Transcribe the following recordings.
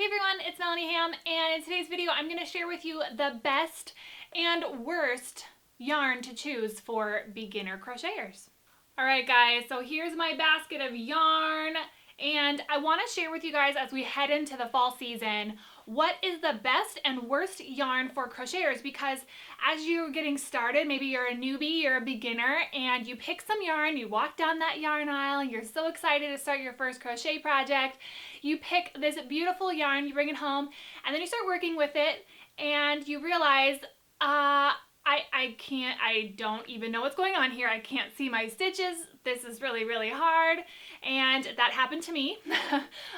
Hey everyone, it's Melanie Ham, and in today's video I'm going to share with you the best and worst yarn to choose for beginner crocheters. Alright guys, so here's my basket of yarn, and I want to share with you guys as we head into the fall season what is the best and worst yarn for crocheters, because as you're getting started, maybe you're a newbie, you're a beginner, and you pick some yarn, you walk down that yarn aisle, and you're so excited to start your first crochet project. You pick this beautiful yarn, you bring it home, and then you start working with it, and you realize, I don't even know what's going on here. I can't see my stitches. This is really, really hard. And that happened to me.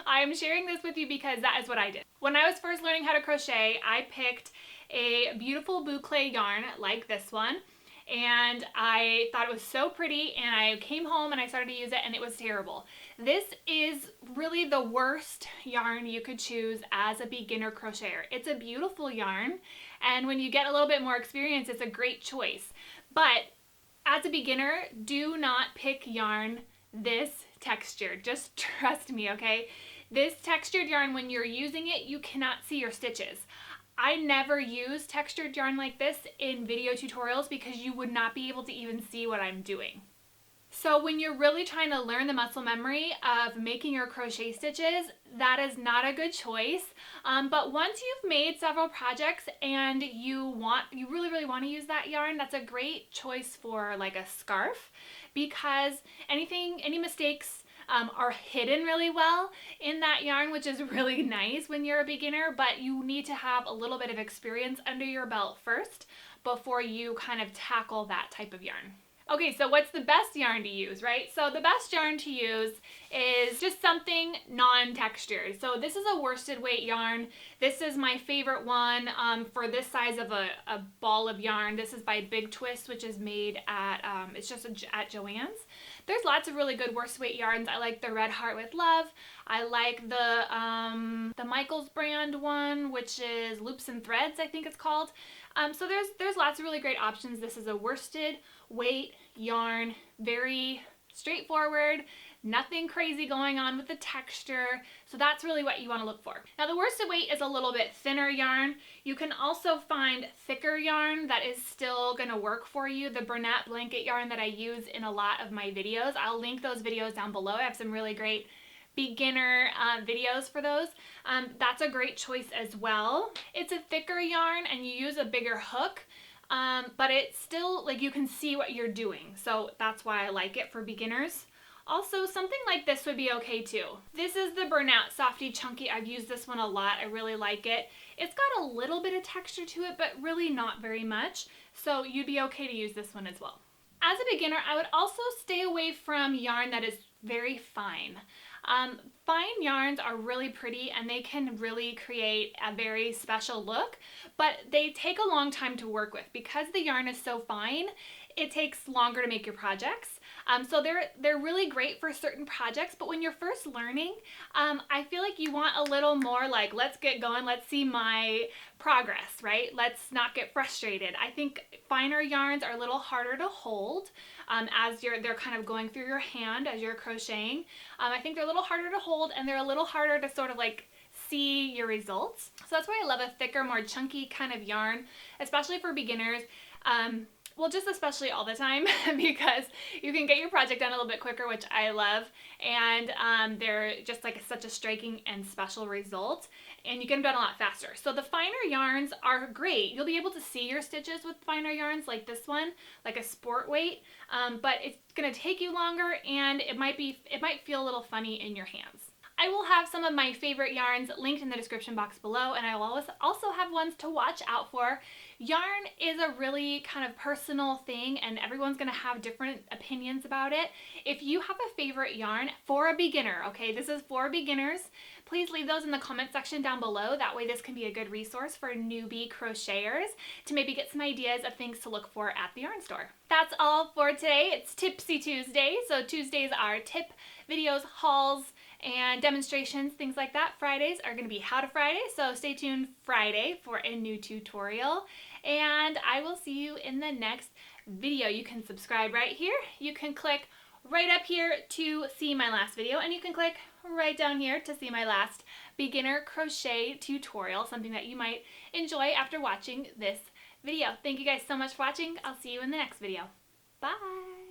I'm sharing this with you because that is what I did. When I was first learning how to crochet, I picked a beautiful boucle yarn like this one. And I thought it was so pretty, and I came home and I started to use it, and it was terrible. This is really the worst yarn you could choose as a beginner crocheter. It's a beautiful yarn, and when you get a little bit more experience, it's a great choice. But as a beginner, do not pick yarn this textured. Just trust me, okay? This textured yarn, when you're using it, you cannot see your stitches. I never use textured yarn like this in video tutorials because you would not be able to even see what I'm doing. So when you're really trying to learn the muscle memory of making your crochet stitches, that is not a good choice. But once you've made several projects and you really want to use that yarn, that's a great choice for like a scarf, because any mistakes are hidden really well in that yarn, which is really nice when you're a beginner, but you need to have a little bit of experience under your belt first before you kind of tackle that type of yarn. Okay, so what's the best yarn to use, right? So the best yarn to use is just something non-textured. So this is a worsted weight yarn. This is my favorite one for this size of a ball of yarn. This is by Big Twist, which is made at, at Joann's. There's lots of really good worsted weight yarns. I like the Red Heart with Love. I like the Michaels brand one, which is Loops and Threads, I think it's called. So there's lots of really great options. This is a worsted weight yarn, very straightforward, nothing crazy going on with the texture. So that's really what you want to look for. Now the worsted weight is a little bit thinner yarn. You can also find thicker yarn that is still going to work for you. The Burnet Blanket yarn that I use in a lot of my videos, I'll link those videos down below. I have some really great beginner videos for those. That's a great choice as well. It's a thicker yarn and you use a bigger hook, but it's still, like, you can see what you're doing. So that's why I like it for beginners. Also, something like this would be okay too. This is the Burnout Softy Chunky. I've used this one a lot. I really like it. It's got a little bit of texture to it, but really not very much. So you'd be okay to use this one as well. As a beginner, I would also stay away from yarn that is very fine. Fine yarns are really pretty and they can really create a very special look, but they take a long time to work with. Because the yarn is so fine, it takes longer to make your projects. So they're really great for certain projects, but when you're first learning, I feel like you want a little more like, let's get going, let's see my progress, right? Let's not get frustrated. I think finer yarns are a little harder to hold as they're kind of going through your hand as you're crocheting. I think they're a little harder to hold, and they're a little harder to sort of like see your results. So that's why I love a thicker, more chunky kind of yarn, especially for beginners. Well, just especially all the time, because you can get your project done a little bit quicker, which I love, and they're just like such a striking and special result, and you get them done a lot faster. So the finer yarns are great. You'll be able to see your stitches with finer yarns like this one, like a sport weight, but it's going to take you longer, and it might feel a little funny in your hands. I will have some of my favorite yarns linked in the description box below, and I will also have ones to watch out for. Yarn is a really kind of personal thing, and everyone's going to have different opinions about it. If you have a favorite yarn for a beginner, okay, this is for beginners, please leave those in the comment section down below. That way this can be a good resource for newbie crocheters to maybe get some ideas of things to look for at the yarn store. That's all for today. It's Tipsy Tuesday, so Tuesdays are tip videos, hauls, and demonstrations, things like that. Fridays are going to be How to Friday, so stay tuned Friday for a new tutorial, and I will see you in the next video. You can subscribe right here, you can click right up here to see my last video, and you can click right down here to see my last beginner crochet tutorial, something that you might enjoy after watching this video. Thank you guys so much for watching. I'll see you in the next video. Bye!